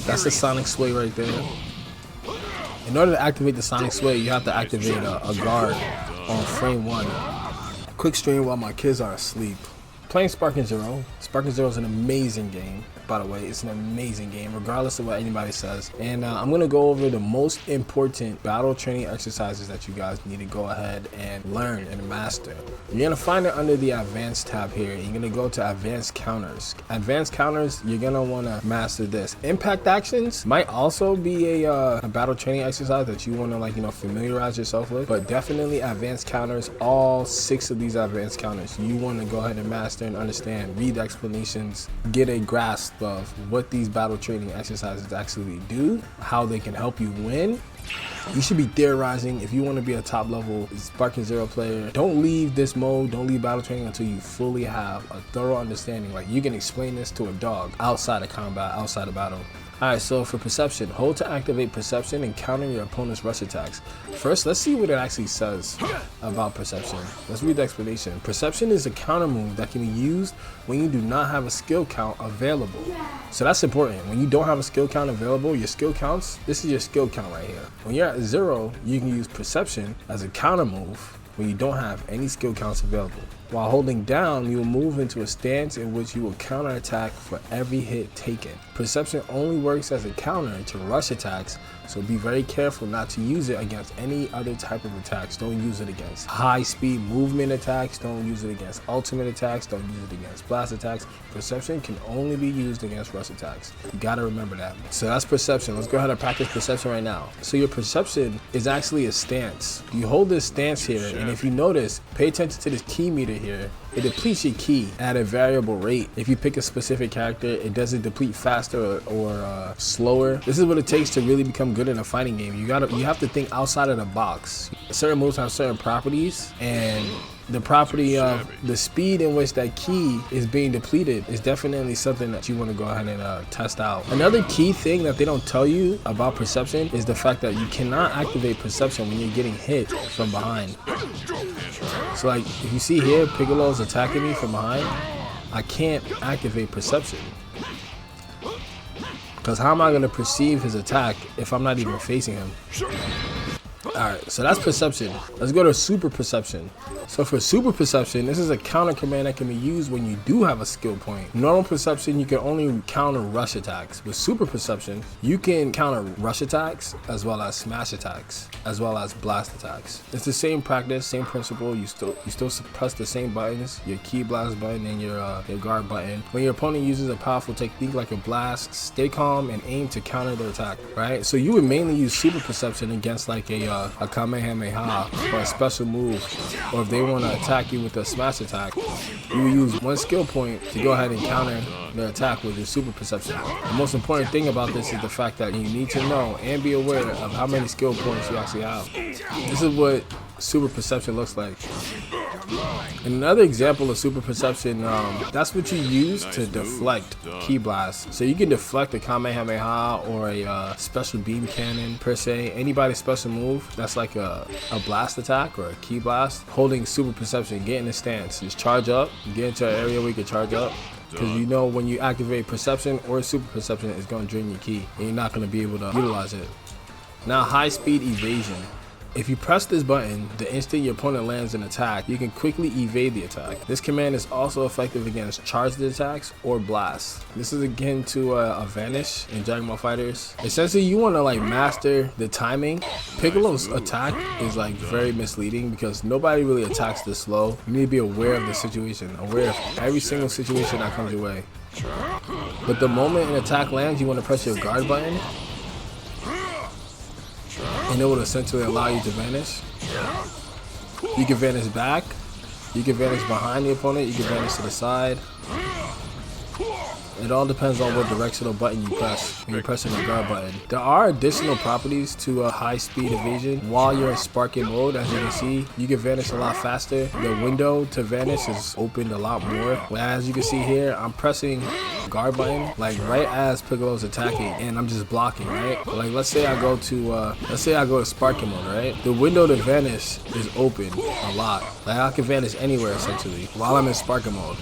That's the sonic sway right there. In order to activate the sonic sway, you have to activate a guard on frame 1. Quick stream while my kids are asleep. Playing Sparking Zero. Sparking Zero is an amazing game. By the way, it's an amazing game, regardless of what anybody says. And I'm gonna go over the most important battle training exercises that you guys need to go ahead and learn and master. You're gonna find it under the Advanced tab here. You're gonna go to Advanced Counters. Advanced Counters, you're gonna wanna master this. Impact Actions might also be a battle training exercise that you wanna familiarize yourself with, but definitely Advanced Counters, all 6 of these Advanced Counters, you wanna go ahead and master and understand, read the explanations, get a grasp of what these battle training exercises actually do, how they can help you win. You should be theorizing. If you want to be a top level Sparking Zero player, don't leave this mode, don't leave battle training until you fully have a thorough understanding. Like, you can explain this to a dog outside of combat, outside of battle. Alright, so for Perception, hold to activate Perception and counter your opponent's rush attacks. First, let's see what it actually says about Perception. Let's read the explanation. Perception is a counter move that can be used when you do not have a skill count available. So that's important. When you don't have a skill count available, your skill counts, this is your skill count right here. When you're at 0, you can use Perception as a counter move when you don't have any skill counts available. While holding down, you will move into a stance in which you will counterattack for every hit taken. Perception only works as a counter to rush attacks, so be very careful not to use it against any other type of attacks. Don't use it against high speed movement attacks, don't use it against ultimate attacks, don't use it against blast attacks. Perception can only be used against rush attacks. You gotta remember that. So that's Perception. Let's go ahead and practice Perception right now. So your Perception is actually a stance. You hold this stance here, and if you notice, pay attention to this key meter here. It depletes your ki at a variable rate. If you pick a specific character, it doesn't deplete faster or slower. This is what it takes to really become good in a fighting game. You have to think outside of the box. Certain moves have certain properties, and the property of the speed in which that ki is being depleted is definitely something that you want to go ahead and test out. Another key thing that they don't tell you about Perception is the fact that you cannot activate Perception when you're getting hit from behind. So like, if you see here, Piccolo's attacking me from behind, I can't activate Perception. Because how am I going to perceive his attack if I'm not even facing him? Alright, so that's Perception. Let's go to Super Perception. So for Super Perception, this is a counter command that can be used when you do have a skill point. Normal Perception, you can only counter rush attacks. With Super Perception, you can counter rush attacks as well as smash attacks, as well as blast attacks. It's the same practice, same principle. You still press the same buttons, your key blast button and your guard button. When your opponent uses a powerful technique like a blast, stay calm and aim to counter their attack, right? So you would mainly use Super Perception against like a Kamehameha or a special move, or if they want to attack you with a smash attack, you will use one skill point to go ahead and counter their attack with your Super Perception. The most important thing about this is the fact that you need to know and be aware of how many skill points you actually have. This is what Super Perception looks like. And another example of Super Perception, that's what you use to deflect Ki Blast. So you can deflect a Kamehameha or a special beam cannon per se. Anybody's special move that's like a blast attack or a Ki Blast. Holding Super Perception, get in a stance, just charge up, get into an area where you can charge up. Because you know when you activate Perception or Super Perception, it's going to drain your ki and you're not going to be able to utilize it. Now, high speed evasion. If you press this button, the instant your opponent lands an attack, you can quickly evade the attack. This command is also effective against charged attacks or blasts. This is akin to a Vanish in Dragon Ball FighterZ. Essentially, you want to like master the timing. Piccolo's attack is like very misleading because nobody really attacks this slow. You need to be aware of the situation, aware of every single situation that comes your way. But the moment an attack lands, you want to press your guard button, and it will essentially allow you to vanish. You can vanish back, you can vanish behind the opponent, you can vanish to the side. It all depends on what directional button you press when you're pressing the guard button. There are additional properties to a high speed evasion. While you're in sparking mode, as you can see, you can vanish a lot faster. The window to vanish is opened a lot more. As you can see here, I'm pressing guard button like right as Piccolo's attacking and I'm just blocking, right? Like let's say I go to sparking mode, right? The window to vanish is open a lot. Like I can vanish anywhere essentially while I'm in sparking mode.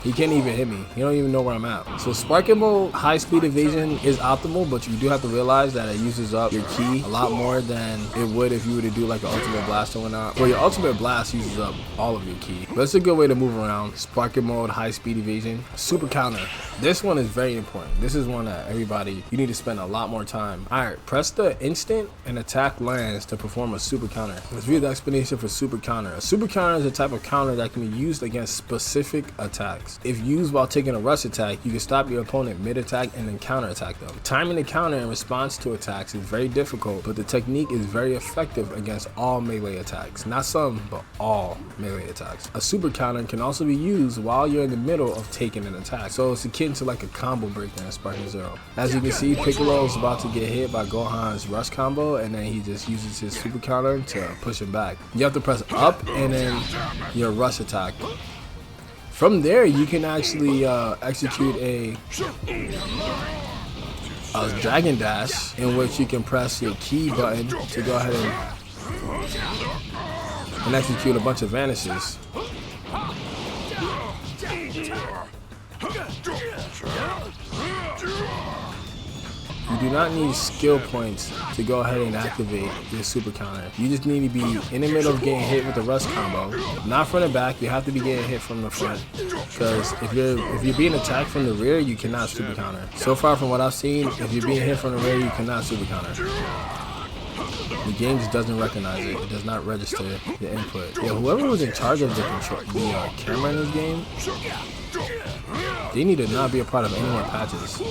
He can't even hit me. He don't even know where I'm at. So sparking mode high speed evasion is optimal, but you do have to realize that it uses up your ki a lot more than it would if you were to do like an ultimate blast or whatnot. Well, your ultimate blast uses up all of your ki. But it's a good way to move around. Sparking mode high speed evasion. Super counter. This one is very important. This is one that everybody, you need to spend a lot more time. Alright, press the instant and attack lands to perform a super counter. Let's view the explanation for super counter. A super counter is a type of counter that can be used against specific attacks. If used while taking a rush attack, you can stop your opponent mid-attack and then counter-attack them. Timing the counter in response to attacks is very difficult, but the technique is very effective against all melee attacks. Not some, but all melee attacks. A super counter can also be used while you're in the middle of taking an attack. So it's akin to like a combo breaker in Sparking Zero. As you can see, Piccolo is about to get hit by Gohan's rush combo, and then he just uses his super counter to push him back. You have to press up and then your rush attack. From there, you can actually execute a Dragon Dash, in which you can press your key button to go ahead and execute a bunch of vanishes. You do not need skill points to go ahead and activate your super counter. You just need to be in the middle of getting hit with the rush combo. Not from the back, you have to be getting hit from the front. Because if you're being attacked from the rear, you cannot super counter. So far from what I've seen, if you're being hit from the rear, you cannot super counter. The game just doesn't recognize it. It does not register the input. Yeah, whoever was in charge of the camera in this game, they need to not be a part of any more patches.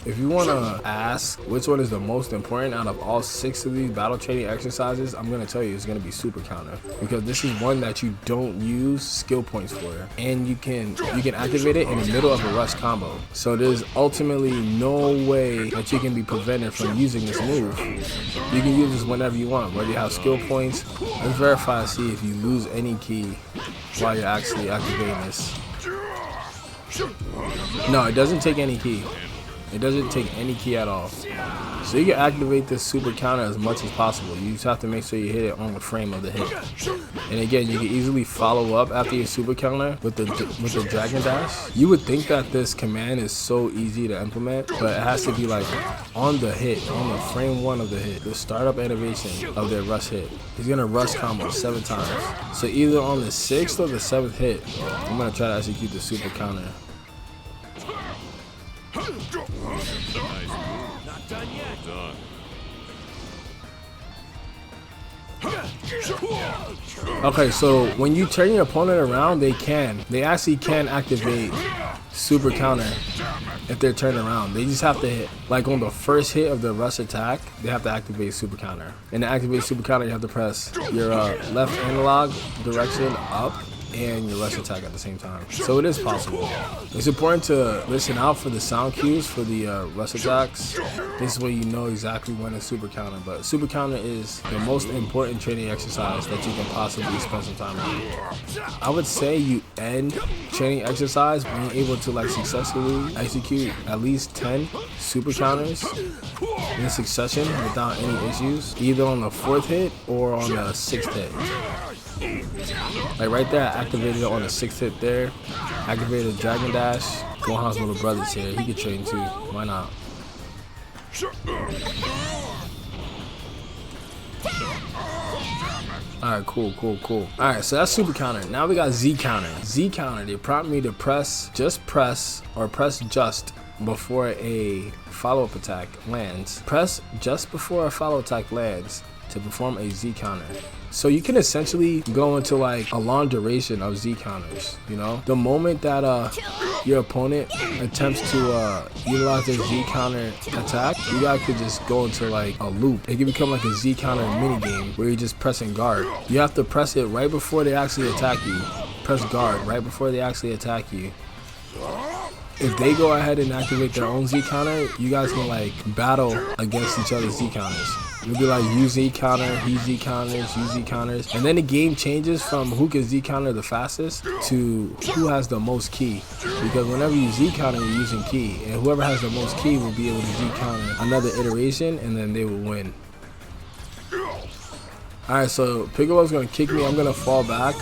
If you want to ask which one is the most important out of all 6 of these battle training exercises, I'm going to tell you it's going to be super counter, because this is one that you don't use skill points for, and you can activate it in the middle of a rush combo. So there's ultimately no way that you can be prevented from using this move. You can use this whenever you want, whether you have skill points. Let's verify and see if you lose any ki while you're actually activating this. No, it doesn't take any ki. It doesn't take any ki at all. So you can activate this super counter as much as possible. You just have to make sure you hit it on the frame of the hit. And again, you can easily follow up after your super counter with the Dragon Dash. You would think that this command is so easy to implement, but it has to be like on the hit, on the frame 1 of the hit, the startup animation of their rush hit. He's gonna rush combo 7 times. So either on the 6th or the 7th hit, I'm gonna try to execute the super counter. Not done yet. Okay, so when you turn your opponent around, they actually can activate super counter if they're turned around. They just have to hit, like on the first hit of the rush attack, they have to activate super counter. And to activate super counter, you have to press your left analog direction up and your rush attack at the same time. So it is possible. It's important to listen out for the sound cues for the rush attacks. This way you know exactly when to super counter. But super counter is the most important training exercise that you can possibly spend some time on. I would say you end training exercise when you're able to like successfully execute at least 10 super counters in succession without any issues, either on the 4th hit or on the 6th hit. Like right there, I activated it on the 6th hit there. Activated Dragon Dash. Gohan's little brother's here. He could train too. Why not? Alright, cool. Alright, so that's super counter. Now we got Z counter. Z counter, they prompt me to press just before a follow-up attack lands. Press just before a follow attack lands to perform a Z counter. So you can essentially go into like a long duration of Z counters, you know? The moment that your opponent attempts to utilize their Z counter attack, you guys could just go into like a loop. It can become like a Z counter mini game where you're just pressing guard. You have to press it right before they actually attack you. Press guard right before they actually attack you. If they go ahead and activate their own Z counter, you guys can like battle against each other's Z counters. It'll be like you Z counter, he Z counters, you Z counters. And then the game changes from who can Z counter the fastest to who has the most ki. Because whenever you Z counter, you're using ki. And whoever has the most ki will be able to Z counter another iteration, and then they will win. Alright, so Piccolo's gonna kick me, I'm gonna fall back.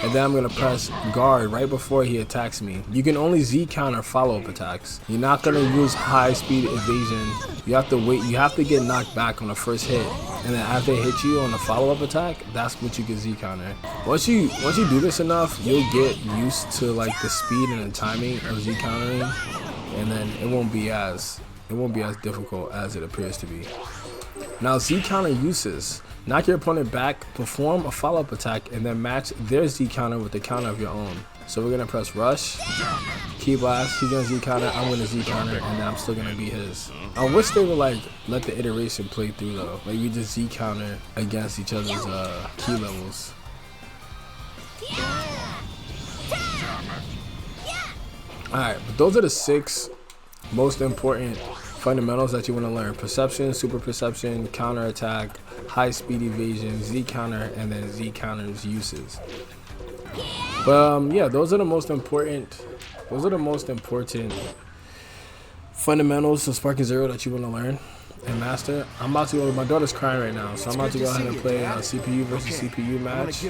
and then I'm gonna press guard right before he attacks me. You can only Z counter follow-up attacks. You're not gonna use high speed evasion. You have to wait. You have to get knocked back on the first hit, and then after they hit you on the follow-up attack, that's what you can Z counter. Once you do this enough, you'll get used to like the speed and the timing of Z countering, and then it won't be as difficult as it appears to be. Now, Z counter uses: knock your opponent back, perform a follow-up attack, and then match their Z counter with the counter of your own. So we're gonna press rush, key blast, he's gonna Z counter, I'm gonna Z counter, and then I'm still gonna beat his. I wish they would like let the iteration play through though. Like we just Z counter against each other's key levels. Alright, but those are the 6 most important fundamentals that you want to learn: perception, super perception, counter attack, high speed evasion, Z counter, and then Z counter's uses. But yeah, those are the most important fundamentals of Sparking Zero that you want to learn and master. I'm about to go. My daughter's crying right now, so I'm about to go ahead and play a CPU versus CPU match.